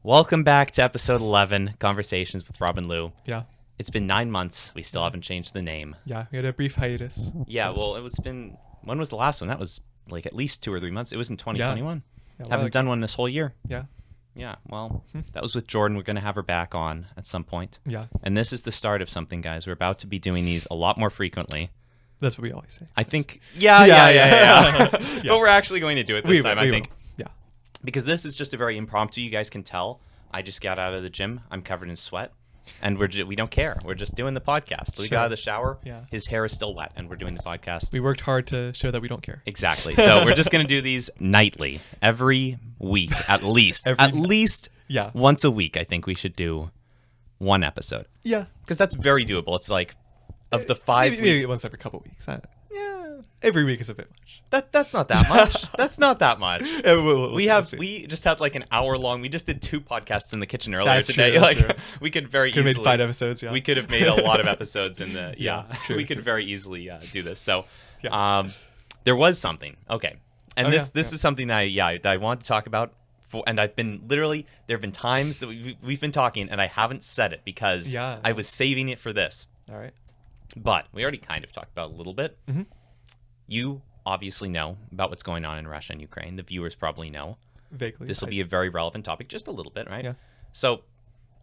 Welcome back to episode 11, Conversations with Rob and Lou. Yeah. It's been 9 months. We still haven't changed the name. Yeah, we had a brief hiatus. Yeah, well, when was the last one? That was like at least 2 or 3 months. It was in 2021. Yeah, Haven't done one this whole year. Yeah. Yeah, well, that was with Jordan. We're going to have her back on at some point. Yeah. And this is the start of something, guys. We're about to be doing these a lot more frequently. That's what we always say. I think, yeah. Yeah. But we're actually going to do it this time, I think. Yeah. Because this is just a very impromptu. You guys can tell. I just got out of the gym. I'm covered in sweat. And we don't care. We're just doing the podcast. We got out of the shower. Yeah. His hair is still wet, and we're doing the podcast. We worked hard to show that we don't care. Exactly. So we're just going to do these nightly, every week, at least. Yeah. Once a week, I think we should do one episode. Yeah. Because that's very doable. It's like, of the 5 weeks. Maybe once every couple weeks. Yeah. Every week is a bit much. That's not that much. That's not that much. We'll We just had like an hour long. We just did 2 podcasts in the kitchen earlier today. True. We could very Could have easily made 5 episodes. Yeah. We could have made a lot of episodes in the True, we could very easily do this. So Yeah. there was something. Okay. And this yeah. is something that I want to talk about. And I've been there have been times that we've been talking and I haven't said it because I was saving it for this. All right. But we already kind of talked about it a little bit. Mm-hmm. You obviously know about what's going on in Russia and Ukraine. The viewers probably know. Vaguely. This will be a very relevant topic, just a little bit, right? Yeah. So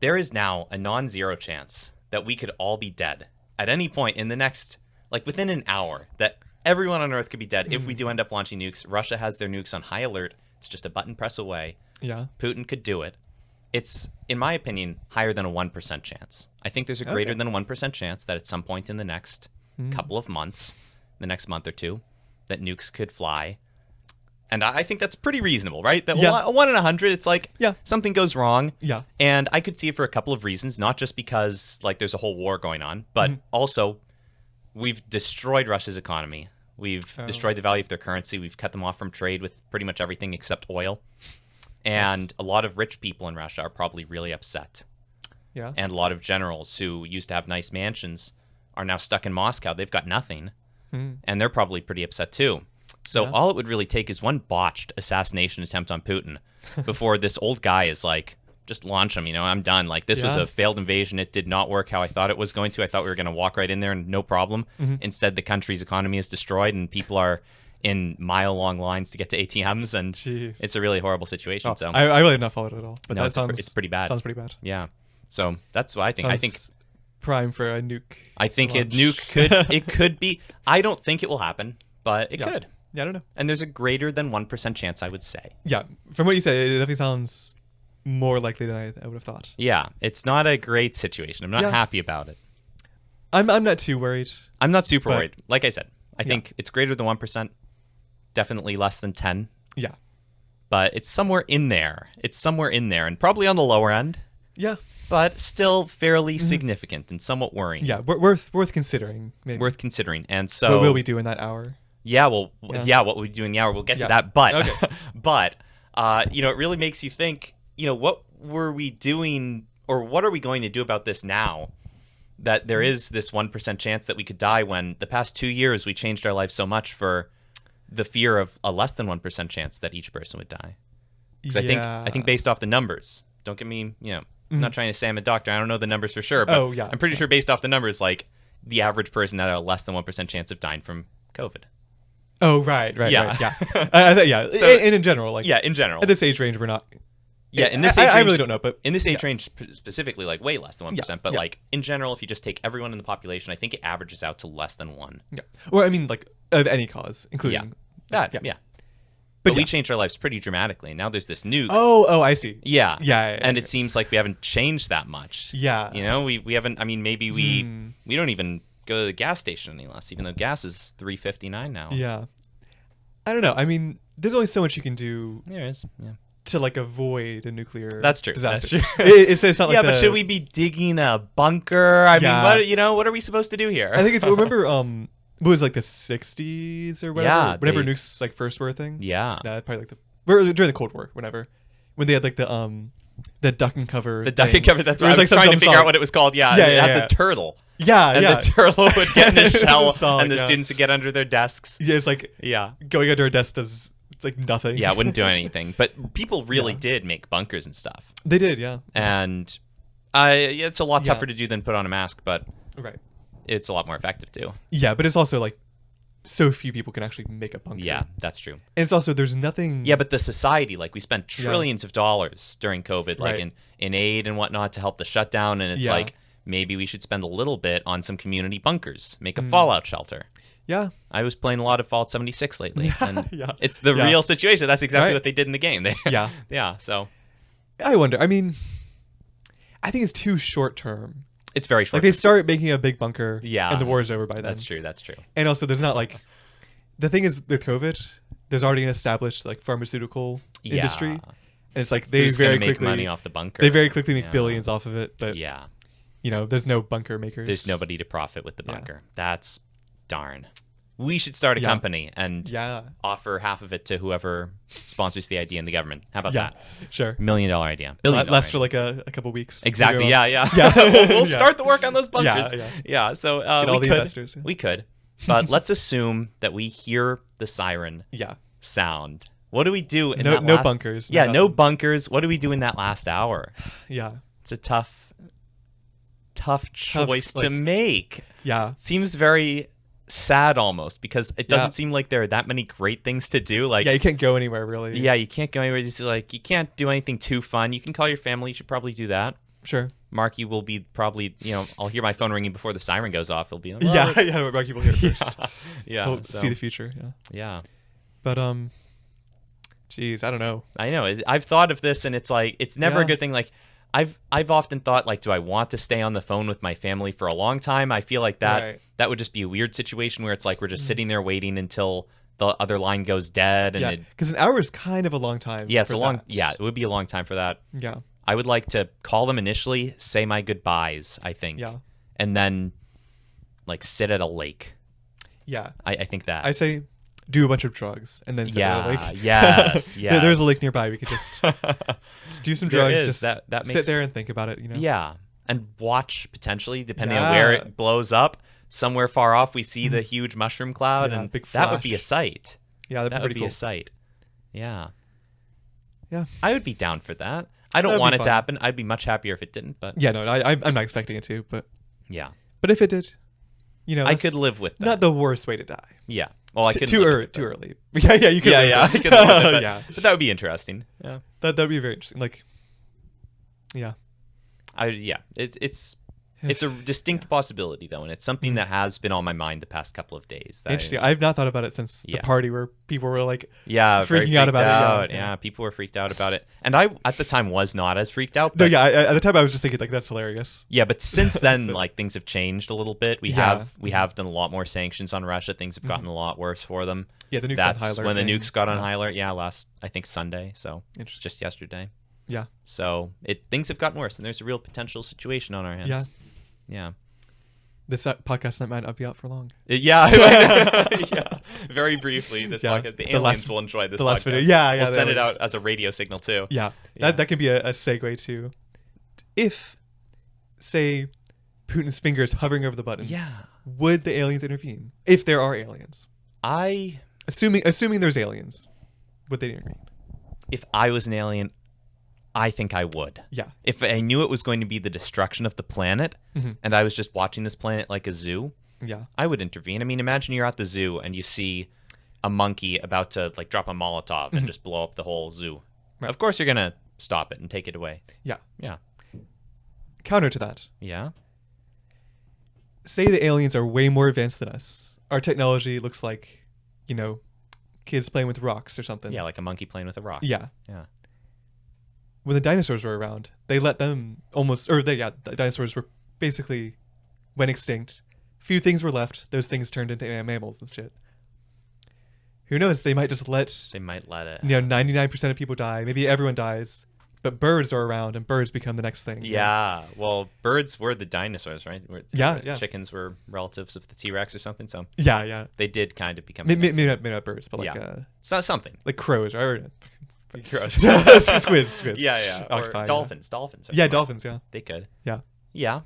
there is now a non-zero chance that we could all be dead at any point in the next, like within an hour, that everyone on Earth could be dead if we do end up launching nukes. Russia has their nukes on high alert. It's just a button press away. Yeah. Putin could do it. It's, in my opinion, higher than a 1% chance. I think there's a greater than a 1% chance that at some point in the next couple of months, the next month or two, that nukes could fly. And I think that's pretty reasonable, right? That 1 in 100, it's like something goes wrong. Yeah. And I could see it for a couple of reasons, not just because like there's a whole war going on, but also we've destroyed Russia's economy. We've destroyed the value of their currency. We've cut them off from trade with pretty much everything except oil. And a lot of rich people in Russia are probably really upset. Yeah. And a lot of generals who used to have nice mansions are now stuck in Moscow. They've got nothing. And they're probably pretty upset too. So all it would really take is one botched assassination attempt on Putin before this old guy is like, just launch him, I'm done. Like, this was a failed invasion. It did not work how I thought it was going to. I thought we were going to walk right in there and no problem. Instead, the country's economy is destroyed and people are in mile-long lines to get to ATMs, and it's a really horrible situation. So I really have not followed it at all. But no, that it's pretty bad. Sounds pretty bad. Yeah. So that's what I think. I think prime for a nuke. I think a launch. nuke could be. I don't think it will happen, but it could. Yeah, I don't know. And there's a greater than 1% chance, I would say. Yeah, from what you say, it definitely sounds more likely than I would have thought. Yeah, it's not a great situation. I'm not happy about it. I'm not too worried. I'm not super worried. Like I said, I think it's greater than 1%. Definitely less than 10. Yeah. But it's somewhere in there. And probably on the lower end. Yeah. But still fairly significant and somewhat worrying. Yeah, worth considering. Maybe. Worth considering. And so what will we do in that hour? Yeah, well, what we do in the hour, we'll get to that. But, but it really makes you think, what were we doing, or what are we going to do about this now, that there is this 1% chance that we could die, when the past 2 years we changed our lives so much for the fear of a less than 1% chance that each person would die. Because I think based off the numbers, don't get me, I'm not trying to say I'm a doctor, I don't know the numbers for sure, but I'm pretty sure based off the numbers, like the average person had a less than 1% chance of dying from COVID. Oh, right. Yeah. So, and in general, in general. At this age range, we're not. Yeah, in this age range, I really don't know, but in this age range specifically, like way less than 1%. But like in general, if you just take everyone in the population, I think it averages out to less than 1. Yeah. Or I mean, like of any cause, including that. But we changed our lives pretty dramatically. Now there's this nuke. Oh, I see. Yeah. Yeah. And it seems like we haven't changed that much. Yeah. We haven't. I mean, maybe we don't even go to the gas station any less, even though gas is $3.59 now. Yeah. I don't know. I mean, there's only so much you can do. There is. Yeah. To like avoid a nuclear disaster. That's true. It's not like but should we be digging a bunker? I mean, what are we supposed to do here? I think it's remember what was like the 60s or whatever. Yeah, whenever nukes like first were a thing. Yeah. Probably like during the Cold War, whenever, when they had like the duck and cover. The duck and cover. That's right. I was trying to figure out what it was called. Yeah. It had the turtle. And the turtle would get in a shell, and the students would get under their desks. Yeah, it's like going under a desk like nothing. Yeah, it wouldn't do anything. But people really did make bunkers and stuff. They did, yeah. And it's a lot tougher to do than put on a mask, but it's a lot more effective too. Yeah, but it's also like so few people can actually make a bunker. Yeah, that's true. And it's also, there's nothing. Yeah, but the society, like we spent trillions of dollars during COVID, like in aid and whatnot to help the shutdown. And it's like, maybe we should spend a little bit on some community bunkers, make a fallout shelter. Yeah. I was playing a lot of Fallout 76 lately. And Yeah. it's the real situation. That's exactly what they did in the game. Yeah. So I wonder. I mean, I think it's too short term. It's very short. Like they start making a big bunker, Yeah. and the war is over by then. That's true. That's true. And also, there's not like, the thing is with COVID, there's already an established like pharmaceutical industry, and it's like they Who's very gonna make quickly money off the bunker. They very quickly make billions off of it, but Yeah. you know, there's no bunker makers. There's nobody to profit with the bunker. That's darn. We should start a company and offer half of it to whoever sponsors the idea in the government. How about that? Sure. $1 million idea. $1 billion Lasts for like a couple weeks. Exactly. Maybe Yeah. We'll start the work on those bunkers. Yeah. So Get all the investors. We could. But let's assume that we hear the siren sound. What do we do in that no bunkers. Yeah, no bunkers. What do we do in that last hour? Yeah. It's a tough choice to make. Yeah. Seems very sad almost, because it doesn't seem like there are that many great things to do. Like, you can't go anywhere really. Yeah, you can't go anywhere. It's like you can't do anything too fun. You can call your family. You should probably do that. Sure. Marky will be probably, I'll hear my phone ringing before the siren goes off. He'll be like, Marky will hear it first. He'll see the future. Yeah. But geez, I don't know. I know. I've thought of this, and it's like it's never a good thing. Like, I've often thought, like, do I want to stay on the phone with my family for a long time? I feel like that would just be a weird situation where it's like we're just sitting there waiting until the other line goes dead. And because an hour is kind of a long time. Yeah, it's a long. Yeah, it would be a long time for that. Yeah. I would like to call them initially, say my goodbyes, I think. Yeah. And then, like, sit at a lake. Yeah. I think that. I say do a bunch of drugs and then sit at a lake. Yes. There's a lake nearby. We could just do some drugs. Just that makes, sit there and think about it, Yeah. And watch, potentially, depending on where it blows up. Somewhere far off, we see the huge mushroom cloud, and big flash. That would be a sight. Yeah, that would be cool. a sight. Yeah. Yeah. I would be down for that. I don't want it to happen. I'd be much happier if it didn't, but yeah, no, I'm not expecting it to, but yeah. But if it did, I could live with that. Not the worst way to die. Yeah. Well, I could too early. Yeah, you could. Yeah, I could live with it, but that would be interesting. Yeah. That would be very interesting. Like, yeah. It's a distinct possibility, though, and it's something that has been on my mind the past couple of days. Interesting. I've not thought about it since the party where people were like freaking out about it. Yeah, people were freaked out about it. And I, at the time, was not as freaked out. But at the time I was just thinking, like, that's hilarious. Yeah, but since then, like, things have changed a little bit. We have done a lot more sanctions on Russia. Things have gotten a lot worse for them. Yeah, the nukes That's on High Alert when the nukes got on High Alert. Yeah, last, I think, Sunday. So just yesterday. Yeah. So things have gotten worse, and there's a real potential situation on our hands. Yeah. Yeah. This podcast might not be out for long. Yeah. Very briefly, this podcast. The aliens will enjoy this podcast. Last video. Yeah. We'll send it out as a radio signal, too. Yeah. That could be a segue to, if, say, Putin's finger is hovering over the buttons, would the aliens intervene? If there are aliens. Assuming there's aliens, would they intervene? If I was an alien, I think I would. Yeah. If I knew it was going to be the destruction of the planet, and I was just watching this planet like a zoo, I would intervene. I mean, imagine you're at the zoo and you see a monkey about to, like, drop a Molotov and just blow up the whole zoo. Right. Of course you're going to stop it and take it away. Yeah. Yeah. Counter to that. Yeah. Say the aliens are way more advanced than us. Our technology looks like, kids playing with rocks or something. Yeah, like a monkey playing with a rock. Yeah. Yeah. When the dinosaurs were around, they let them the dinosaurs were basically went extinct. Few things were left. Those things turned into mammals and shit. Who knows? They might just let... They might let it. 99% of people die. Maybe everyone dies. But birds are around, and birds become the next thing. Yeah. Well, birds were the dinosaurs, right? Yeah. Chickens were relatives of the T-Rex or something, so... Yeah. They did kind of become... Maybe not birds, but like... So something. Like crows, right? Crows. Squids. Yeah. Octopi, or dolphins. Dolphins. Dolphins, yeah. They could. Yeah. Yeah.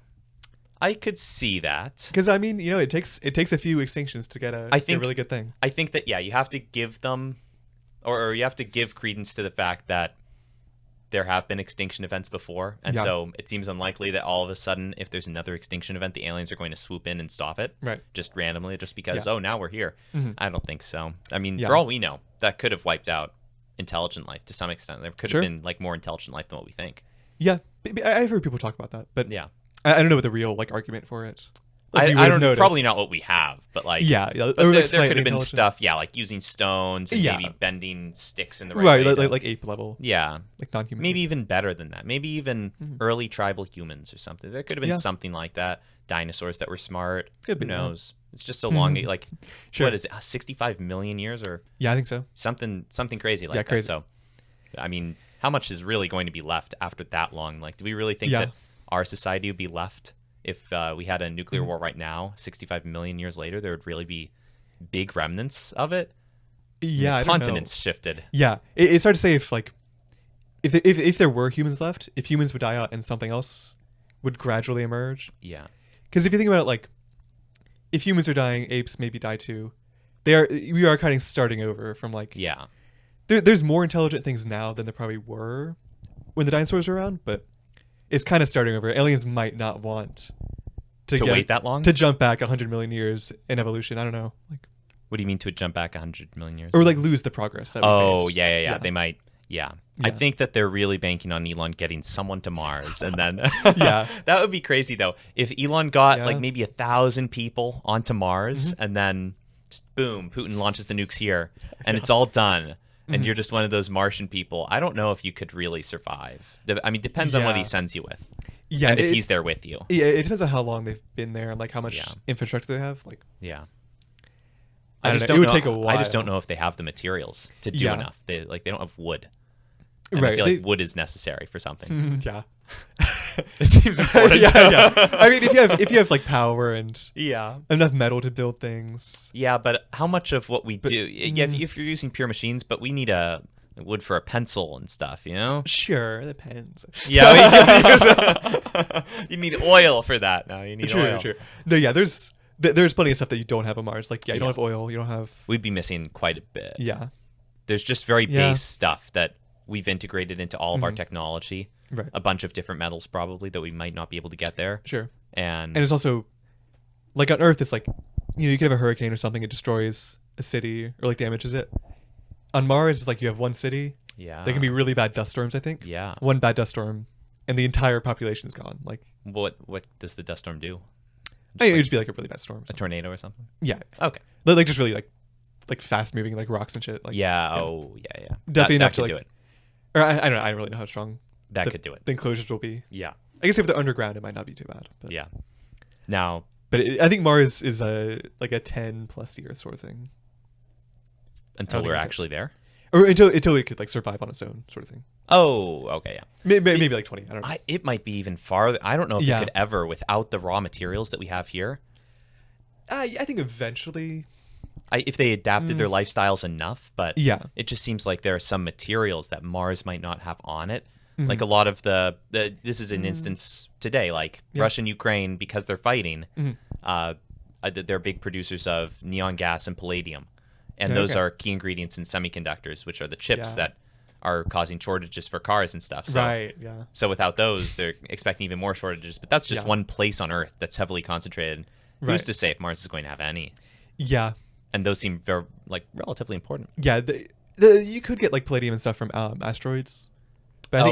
I could see that. Because, I mean, it takes a few extinctions to get a really good thing. I think that, you have to give them or you have to give credence to the fact that there have been extinction events before, and so it seems unlikely that all of a sudden, if there's another extinction event, the aliens are going to swoop in and stop it, just randomly, just because now we're here. I don't think so. I mean, for all we know, that could have wiped out intelligent life to some extent. There could have been like more intelligent life than what we think. Yeah, I've heard people talk about that, but I don't know what the real like argument for it. Like, I don't know. Probably not what we have, but like but there could have been stuff, like using stones and maybe bending sticks in the right way. Like ape level. Yeah, like non-human. Maybe even better than that. Maybe even early tribal humans or something. There could have been something like that. Dinosaurs that were smart. Who knows? It's just so long. Like what is it? 65 million years or I think so. Something crazy like that. Crazy. So, I mean, how much is really going to be left after that long? Like, do we really think that our society would be left? If we had a nuclear war right now, 65 million years later, there would really be big remnants of it. Yeah, the continents shifted. Yeah, it's hard to say if like if there were humans left, if humans would die out and something else would gradually emerge. Yeah, because if you think about it, like if humans are dying, apes maybe die too. We are kind of starting over from like There's more intelligent things now than there probably were when the dinosaurs were around, but. It's kind of starting over. Aliens might not want to wait that long to jump back 100 million years in evolution. I don't know. Like, what do you mean to jump back 100 million years? Or like lose the progress. That yeah. They might. Yeah. I think that they're really banking on Elon getting someone to Mars, and then that would be crazy though. If Elon got like maybe 1,000 people onto Mars, and then just boom, Putin launches the nukes here, and it's all done. And you're just one of those Martian people. I don't know if you could really survive. I mean, depends on what he sends you with. Yeah, and if he's there with you. Yeah, it depends on how long they've been there and like how much infrastructure they have. Like, I just don't know. It would take a while. I just don't know if they have the materials to do enough. They don't have wood. And I feel like wood is necessary for something. It seems important. I mean, if you have like power and enough metal to build things. Yeah, but how much of what we do? If you're using pure machines, but we need wood for a pencil and stuff, you know? Sure, it depends. Yeah, you need oil for that. No, you need oil. True. No, there's plenty of stuff that you don't have on Mars. Like, you don't have oil. You don't have. We'd be missing quite a bit. Yeah. There's just very base stuff that we've integrated into all of our technology. Right. A bunch of different metals probably that we might not be able to get there. Sure. And it's also like on Earth, it's like, you could have a hurricane or something, it destroys a city or like damages it. On Mars, it's like you have one city. Yeah. There can be really bad dust storms, I think. Yeah. One bad dust storm and the entire population is gone. Like, what does the dust storm do? It would just be like a really bad storm. A tornado or something? Yeah. Okay. Like just really like fast moving like rocks and shit. Like, yeah. Definitely enough to like, do it. Or I don't know. I don't really know how strong that could do it. The enclosures will be. Yeah. I guess if they're underground, it might not be too bad. But. Yeah. Now. But I think Mars is a 10 plus year sort of thing. Until we're actually there? Or until it could like survive on its own sort of thing. Oh, okay, yeah. Maybe like 20. I don't know. It might be even farther. I don't know if it could ever without the raw materials that we have here. I think eventually. If they adapted their lifestyles enough, but it just seems like there are some materials that Mars might not have on it. Like a lot of this is an instance today, like Russia and Ukraine, because they're fighting, they're big producers of neon gas and palladium. And those are key ingredients in semiconductors, which are the chips that are causing shortages for cars and stuff. So, So without those, they're expecting even more shortages. But that's just one place on Earth that's heavily concentrated. Who's to say if Mars is going to have any? Yeah. And those seem very, like, relatively important. Yeah. You could get like palladium and stuff from asteroids. But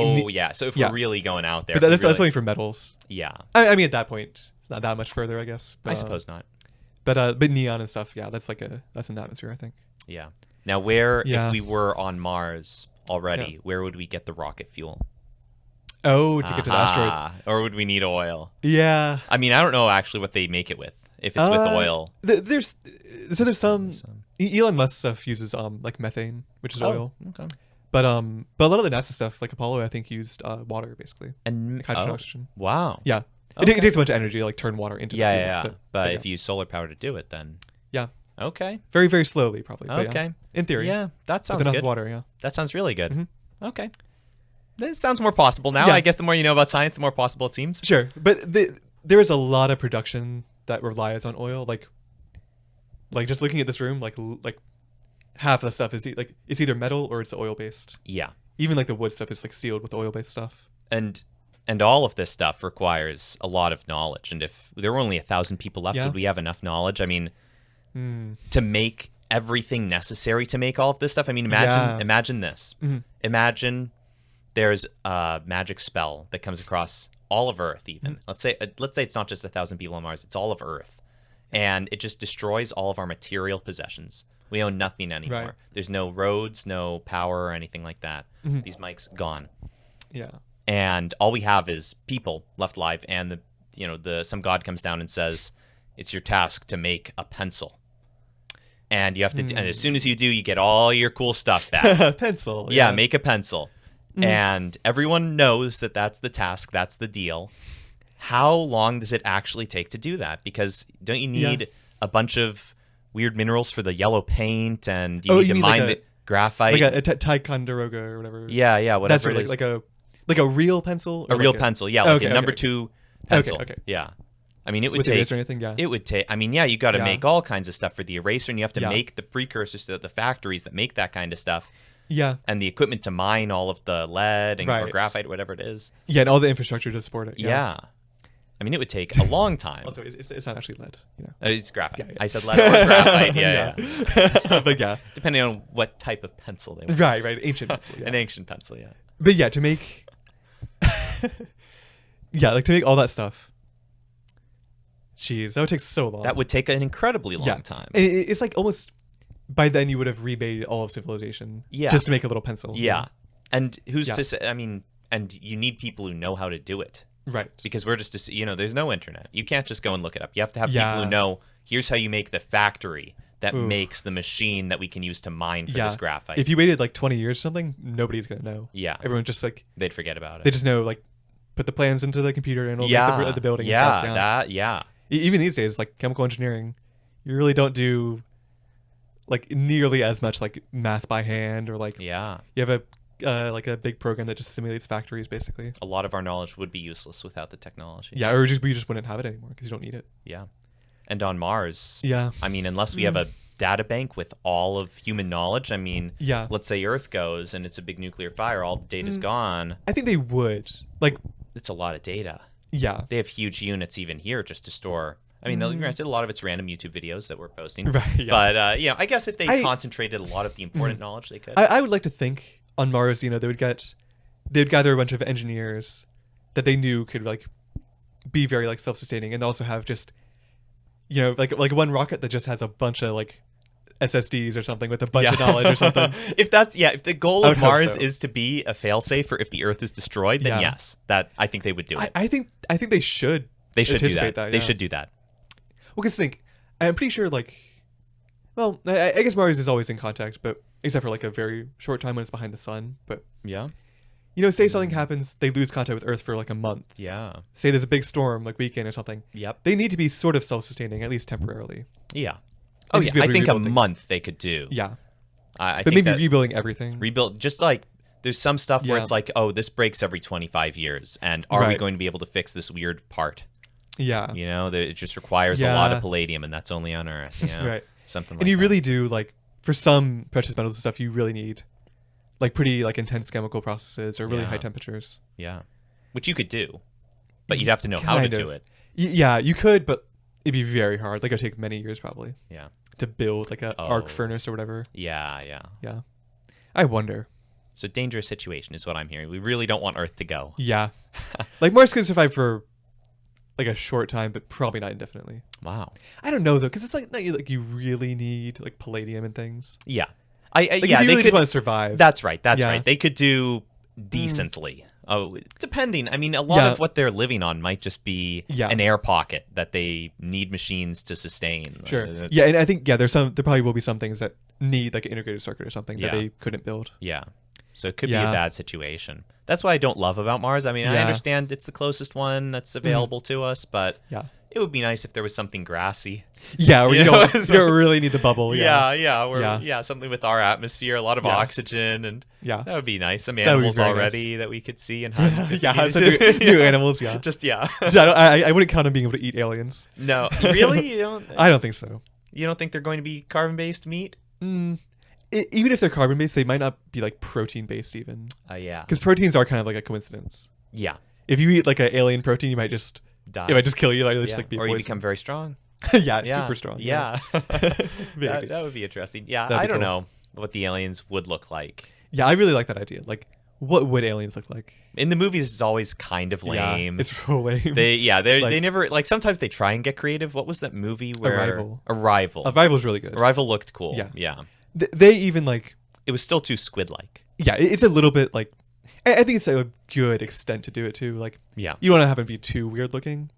So if we're really going out there. But that's only for metals. Yeah. I mean, at that point, it's not that much further, I guess. I suppose not. But neon and stuff, that's that's an atmosphere, I think. Yeah. Now, if we were on Mars already, where would we get the rocket fuel? Oh, to get to the asteroids. Or would we need oil? Yeah. I mean, I don't know actually what they make it with. If it's with oil. There's some Elon Musk stuff uses like methane, which is oil. Okay. But a lot of the NASA stuff, like Apollo, I think used water basically. And like hydrogen, oxygen. Wow. Yeah. Okay. It takes a bunch of energy to like turn water into fuel. Yeah. But if you use solar power to do it, then okay. Very, very slowly, probably. Okay. In theory. Yeah, that sounds good. Water, yeah. That sounds really good. Okay. That sounds more possible now. I guess the more you know about science, the more possible it seems. Sure, but there is a lot of production that relies on oil. Like just looking at this room, like half of the stuff is like it's either metal or it's oil based. Yeah. Even like the wood stuff is like sealed with oil based stuff. And all of this stuff requires a lot of knowledge. And if there were only 1,000 people left, would we have enough knowledge? I mean, to make everything necessary to make all of this stuff. I mean, imagine this. Mm-hmm. Imagine there's a magic spell that comes across all of Earth. Even let's say it's not just 1,000 people on Mars; it's all of Earth, and it just destroys all of our material possessions. We own nothing anymore. Right. There's no roads, no power, or anything like that. Mm-hmm. These mics gone. Yeah. And all we have is people left alive, and some god comes down and says, "It's your task to make a pencil." And you have to, and as soon as you do, you get all your cool stuff back. Pencil. Yeah, make a pencil. And everyone knows that that's the task, that's the deal. How long does it actually take to do that? Because don't you need a bunch of weird minerals for the yellow paint, and you need to mine the graphite? Like a Ticonderoga or whatever. Yeah, whatever it is. Like a real pencil? A real pencil, yeah, like a number 2 pencil. Okay. Yeah. I mean, it would with take. Eraser or anything, yeah. It would take. I mean, you got to make all kinds of stuff for the eraser, and you have to make the precursors to the factories that make that kind of stuff. Yeah. And the equipment to mine all of the lead and or graphite, whatever it is. Yeah, and all the infrastructure to support it. Yeah. I mean, it would take a long time. Also, it's not actually lead. It's graphite. Yeah. I said lead or graphite. Yeah. But yeah. Depending on what type of pencil they want. Right. Ancient pencil. Yeah. An ancient pencil, yeah. But yeah, to make. To make all that stuff. Jeez, that would take so long. That would take an incredibly long time. It's like almost by then you would have remade all of civilization just to make a little pencil. Yeah. And who's to say, I mean, and you need people who know how to do it. Right. Because we're just, there's no internet. You can't just go and look it up. You have to have people who know, here's how you make the factory that makes the machine that we can use to mine for this graphite. If you waited like 20 years or something, nobody's going to know. Yeah. Everyone just like... They'd forget about it. They just know, like, put the plans into the computer and it'll make the building and stuff. Even these days, like chemical engineering, you really don't do like nearly as much like math by hand or like you have a big program that just simulates factories basically. A lot of our knowledge would be useless without the technology. Yeah, or we just wouldn't have it anymore because you don't need it. Yeah. And on Mars, I mean, unless we have a data bank with all of human knowledge, I mean, let's say Earth goes and it's a big nuclear fire, all the data's gone. I think they would. Like, it's a lot of data. Yeah. They have huge units even here just to store. I mean, granted, a lot of it's random YouTube videos that we're posting. Right. Yeah. But, I guess if they concentrated a lot of the important knowledge, they could. I would like to think on Mars, they would gather a bunch of engineers that they knew could, like, be very, like, self-sustaining and also have just, like one rocket that just has a bunch of, like, SSDs or something with a bunch of knowledge or something. If the goal of Mars is to be a failsafe for if the Earth is destroyed, then yes, that I think they would do it. I think they should. They should do that. They should do that. Well, because I'm pretty sure I guess Mars is always in contact, but except for like a very short time when it's behind the sun. But say something happens, they lose contact with Earth for like a month. Yeah. Say there's a big storm like weekend or something. Yep. They need to be sort of self-sustaining at least temporarily. Yeah. I think a month they could do. Yeah. I think maybe rebuilding everything. Just like there's some stuff where it's like, oh, this breaks every 25 years, and are we going to be able to fix this weird part? Yeah. It just requires a lot of palladium, and that's only on Earth. Right. Something like that. And you really do, like, for some precious metals and stuff, you really need, like, pretty, like, intense chemical processes or really high temperatures. Yeah. Which you could do, but you'd have to know how to do it. Yeah, you could, but it'd be very hard. Like, it would take many years, probably. Yeah. To build, like, an arc furnace or whatever. Yeah. I wonder. So dangerous situation is what I'm hearing. We really don't want Earth to go. Yeah. Like, Mars could survive for, like, a short time, but probably not indefinitely. Wow. I don't know, though, because it's like you really need, like, palladium and things. Yeah. They really just want to survive. That's right. Right. They could do decently. Oh, depending. I mean, a lot of what they're living on might just be an air pocket that they need machines to sustain. Sure. Yeah, and I think there probably will be some things that need like an integrated circuit or something that they couldn't build. Yeah. So it could be a bad situation. That's what I don't love about Mars. I mean, I understand it's the closest one that's available to us, but it would be nice if there was something grassy. Yeah, where you don't really need the bubble. Something with our atmosphere, a lot of oxygen, and that would be nice. Some animals already that we could see and hunt. New animals. Yeah, I wouldn't count on being able to eat aliens. No, really? You don't? I don't think so. You don't think they're going to be carbon-based meat? even if they're carbon based, they might not be like protein based even. Yeah. Because proteins are kind of like a coincidence. Yeah. If you eat like an alien protein, you might just die. It might just kill you. Like, just like be or poison. you become very strong. Yeah, super strong. Yeah. That would be interesting. Yeah, I don't know what the aliens would look like. Yeah, I really like that idea. Like, what would aliens look like? In the movies, it's always kind of lame. Yeah, it's real lame. They never, like, sometimes they try and get creative. What was that movie where... Arrival. Arrival's really good. Arrival looked cool. Yeah. Yeah. They even, like... It was still too squid-like. Yeah, it's a little bit, like... I think it's a good extent to do it, too. Like, yeah. You don't want to have it be too weird-looking.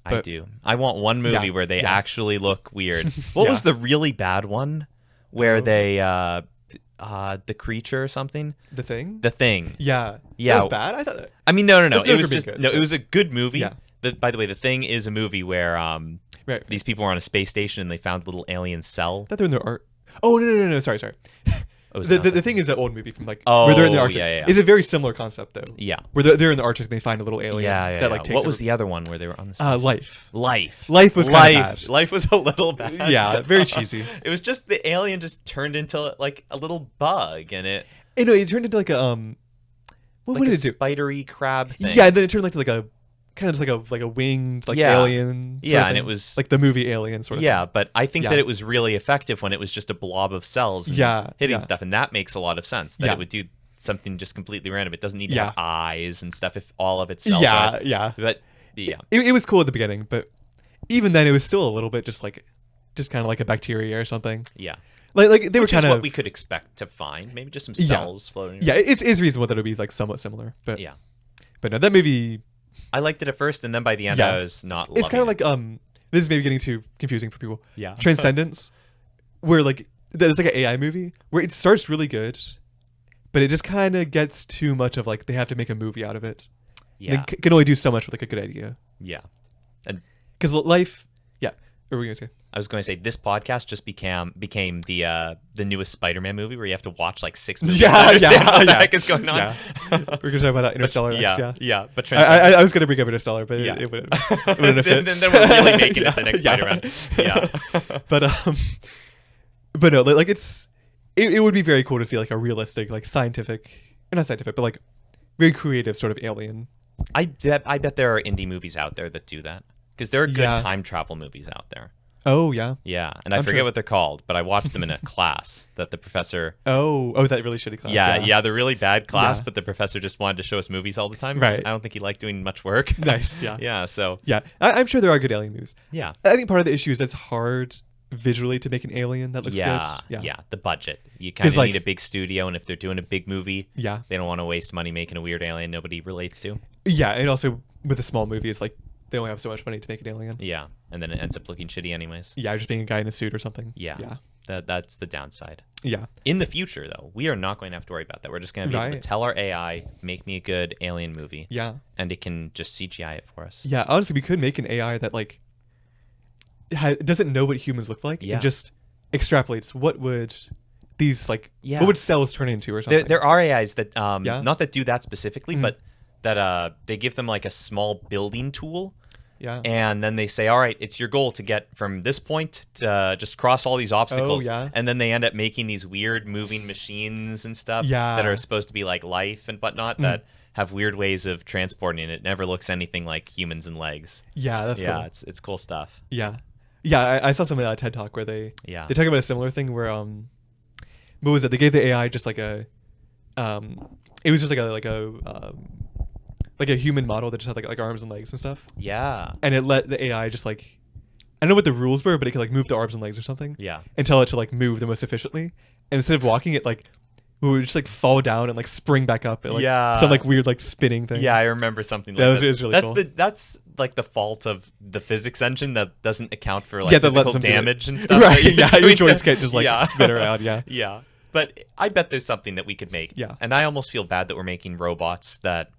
I do. I want one movie where they actually look weird. What was the really bad one where they... the creature or something. The Thing. Yeah. That was bad. I thought. I mean, no. It was just good. no. It was a good movie. Yeah. By the way, The Thing is a movie where these people were on a space station and they found a little alien cell. I thought they're in their art. Oh no! Sorry. Oh, the Thing is an old movie from like where they're in the Arctic. Yeah. It's a very similar concept though. Yeah. Where they're in the Arctic and they find a little alien that like takes. What was the other one where they were on the space? Life was kind of bad. Life was a little bad. Yeah, very cheesy. It was just the alien just turned into like a little bug and it. No, it turned into like a what like did a it do? Spidery crab thing. Yeah, and then it turned like to like a kind of just like a winged like alien. Yeah, and it was like the movie Alien sort of. Yeah, thing. but I think that it was really effective when it was just a blob of cells. And hitting stuff, and that makes a lot of sense. That it would do something just completely random. It doesn't need to have eyes and stuff if all of its cells. Yeah. But yeah, it was cool at the beginning, but even then, it was still a little bit just kind of like a bacteria or something. Yeah. Like they were kind of what we could expect to find. Maybe just some cells floating around. Yeah, it's reasonable that it would be like somewhat similar. But yeah. But no, that movie. I liked it at first, and then by the end, I was not. It's kind of like this is maybe getting too confusing for people. Yeah. Transcendence, where like it's like an AI movie where it starts really good, but it just kind of gets too much of like they have to make a movie out of it. Yeah. They can only do so much with like a good idea. Yeah. And because life. Yeah. What were we gonna say? I was going to say this podcast just became the newest Spider-Man movie where you have to watch like 6 movies to understand what the heck is going on. Yeah. We're gonna talk about Interstellar. Yeah. But I was gonna bring up Interstellar, but it wouldn't have fit. then we're really making it the next Spider-Man. Yeah. But no, like it would be very cool to see like a realistic, like scientific, not scientific, but like very creative sort of alien. I bet there are indie movies out there that do that because there are good time travel movies out there. Oh yeah. Yeah, and I forget what they're called, but I watched them in a class that the professor. Oh, that really shitty class. Yeah, they're really bad class, but the professor just wanted to show us movies all the time. Right. I don't think he liked doing much work. Nice. Yeah. Yeah. So. Yeah, I'm sure there are good alien movies. Yeah. I think part of the issue is it's hard visually to make an alien that looks good. Yeah. The budget. You kind of need a big studio, and if they're doing a big movie, they don't want to waste money making a weird alien nobody relates to. Yeah, and also with a small movie, it's like they only have so much money to make an alien. Yeah, and then it ends up looking shitty anyways. Yeah, just being a guy in a suit or something. Yeah. That's the downside. Yeah. In the future, though, we are not going to have to worry about that. We're just going to be able to tell our AI, make me a good alien movie. Yeah. And it can just CGI it for us. Yeah, honestly, we could make an AI that like doesn't know what humans look like and just extrapolates what would these like what would cells turn into or something. There are AIs that not that do that specifically, but that they give them like a small building tool. Yeah. And then they say, all right, it's your goal to get from this point to just cross all these obstacles. Oh, yeah. And then they end up making these weird moving machines and stuff that are supposed to be like life and whatnot that have weird ways of transporting it. It never looks anything like humans and legs. Yeah, that's cool. Yeah, it's cool stuff. Yeah. Yeah, I saw something on a TED Talk where they talk about a similar thing where what was it? They gave the AI just like a it was just like a human model that just had like arms and legs and stuff. Yeah. And it let the AI just like I don't know what the rules were, but it could like move the arms and legs or something. Yeah. And tell it to like move the most efficiently. And instead of walking, it like would just like fall down and like spring back up at like some like weird like spinning thing. Yeah, I remember something like that. It was really cool. That's like the fault of the physics engine that doesn't account for like physical damage and stuff. Right. Yeah, your joints can't just like spin around. Yeah. Yeah. But I bet there's something that we could make. Yeah. And I almost feel bad that we're making robots that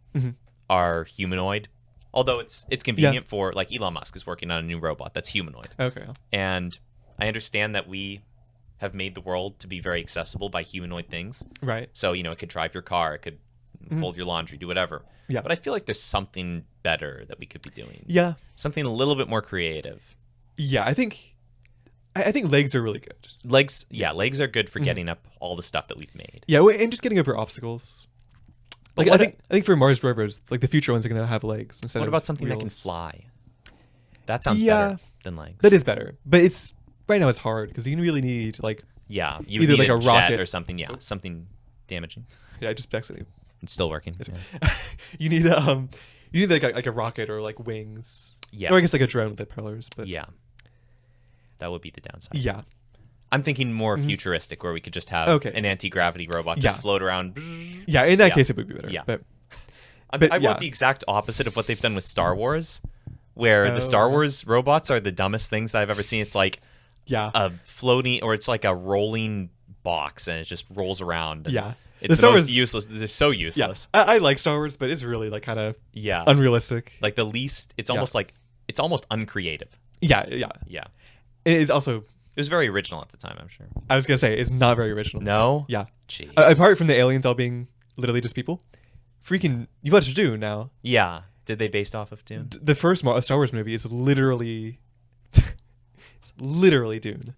are humanoid. Although it's convenient for like Elon Musk is working on a new robot that's humanoid. Okay. And I understand that we have made the world to be very accessible by humanoid things. Right. So, it could drive your car, it could fold your laundry, do whatever. Yeah. But I feel like there's something better that we could be doing. Yeah. Something a little bit more creative. Yeah, I think I think legs are really good. Legs are good for getting up all the stuff that we've made. Yeah, and just getting over obstacles. Like I think for Mars rovers, like the future ones are going to have legs instead of What about something wheels. that can fly? That sounds better than legs. That is better, but it's right now it's hard because you really need like you either need like a rocket or something. Yeah, something damaging. Yeah, I just accidentally. It's still working. Yeah. you need like a rocket or like wings. Yeah, or I guess like a drone with the propellers. But yeah, that would be the downside. Yeah. I'm thinking more futuristic, where we could just have an anti-gravity robot just float around. Yeah, in that case, it would be better. Yeah. But I want the exact opposite of what they've done with Star Wars, where the Star Wars robots are the dumbest things I've ever seen. It's like a floating, or it's like a rolling box, and it just rolls around. Yeah. It's the most useless. They're so useless. Yeah. I like Star Wars, but it's really like kind of unrealistic. Like the least, it's almost like, it's almost uncreative. Yeah. It is also... It was very original at the time, I'm sure. I was going to say, it's not very original. No? Yeah. Jeez. Apart from the aliens all being literally just people. Freaking... You watched Dune now. Yeah. Did they based off of Dune? The first Star Wars movie is literally... it's literally Dune.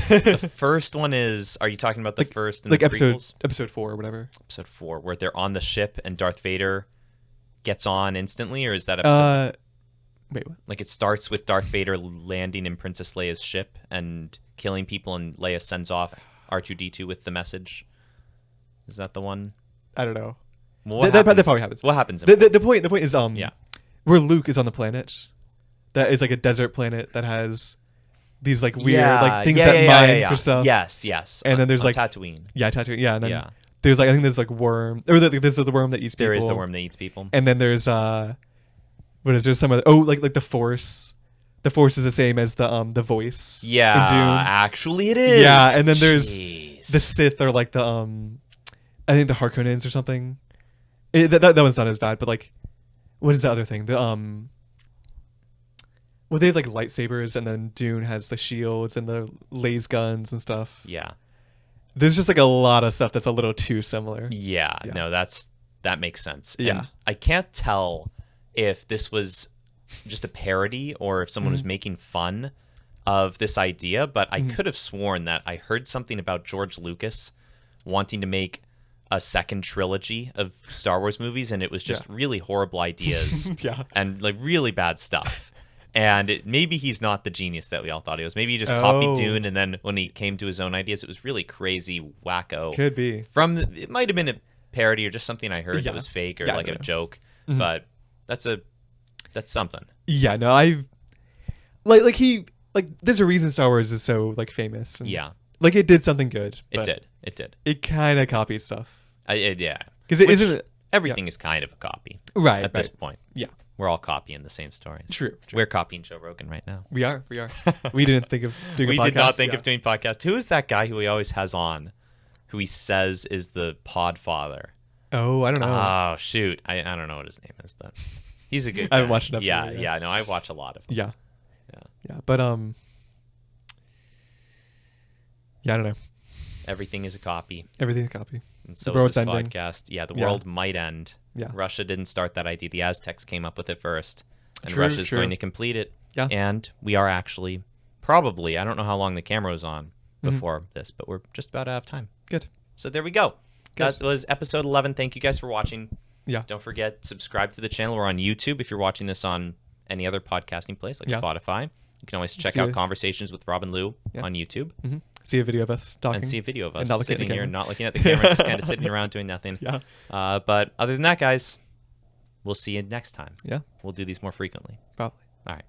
The first one is... Are you talking about the first and like the episode 4 or whatever? Episode 4, where they're on the ship and Darth Vader gets on instantly, or is that episode... Wait, what? Like it starts with Darth Vader landing in Princess Leia's ship and killing people, and Leia sends off R2-D2 with the message. Is that the one? I don't know. Well, that probably happens. What happens? The point is where Luke is on the planet. That is like a desert planet that has these like weird like things that mine for stuff. Yes. And then there's like Tatooine. Yeah, Tatooine. Yeah, and then there's like I think there's like worm, or there's the worm that eats people. There is the worm that eats people. And then there's what is there some other like the Force. The Force is the same as the voice. Yeah, in Dune. Actually it is. Yeah, and then there's the Sith, or like the I think the Harkonnens or something. That one's not as bad, but like, what is the other thing? The well, they have like lightsabers, and then Dune has the shields and the laser guns and stuff. Yeah, there's just like a lot of stuff that's a little too similar. Yeah. No, that makes sense. Yeah, and I can't tell if this was just a parody or if someone was making fun of this idea, but I could have sworn that I heard something about George Lucas wanting to make a second trilogy of Star Wars movies, and it was just really horrible ideas and like really bad stuff. And maybe he's not the genius that we all thought he was. Maybe he just copied Dune, and then when he came to his own ideas, it was really crazy, wacko. Could be. It might have been a parody or just something I heard that was fake or like a joke, but that's something. Yeah, no, I like there's a reason Star Wars is so like famous. And, like it did something good. It did. It kind of copied stuff. Because it isn't. Everything is kind of a copy, right? At this point, yeah, we're all copying the same stories. True. We're copying Joe Rogan right now. We are. We didn't think of doing. We a podcast. did not think of doing podcasts. Who is that guy who he always has on, who he says is the pod father? Oh, I don't know. Oh shoot, I don't know what his name is, but he's a good guy. I haven't watched enough. Yeah. No, I watch a lot of them. Yeah. But yeah, I don't know. Everything is a copy. Everything's a copy. And so is this podcast. Yeah, the world might end. Yeah. Russia didn't start that idea. The Aztecs came up with it first. And Russia's going to complete it. Yeah. And we are actually probably, I don't know how long the camera was on before this, but we're just about out of time. Good. So there we go. That was episode 11. Thank you guys for watching. Yeah. Don't forget, subscribe to the channel. We're on YouTube if you're watching this on any other podcasting place like Spotify. You can always check out Conversations with Rob and Lou on YouTube. Mm-hmm. See a video of us talking. And see a video of us sitting here, not looking at the camera, just kind of sitting around doing nothing. Yeah. But other than that, guys, we'll see you next time. Yeah. We'll do these more frequently. Probably. All right.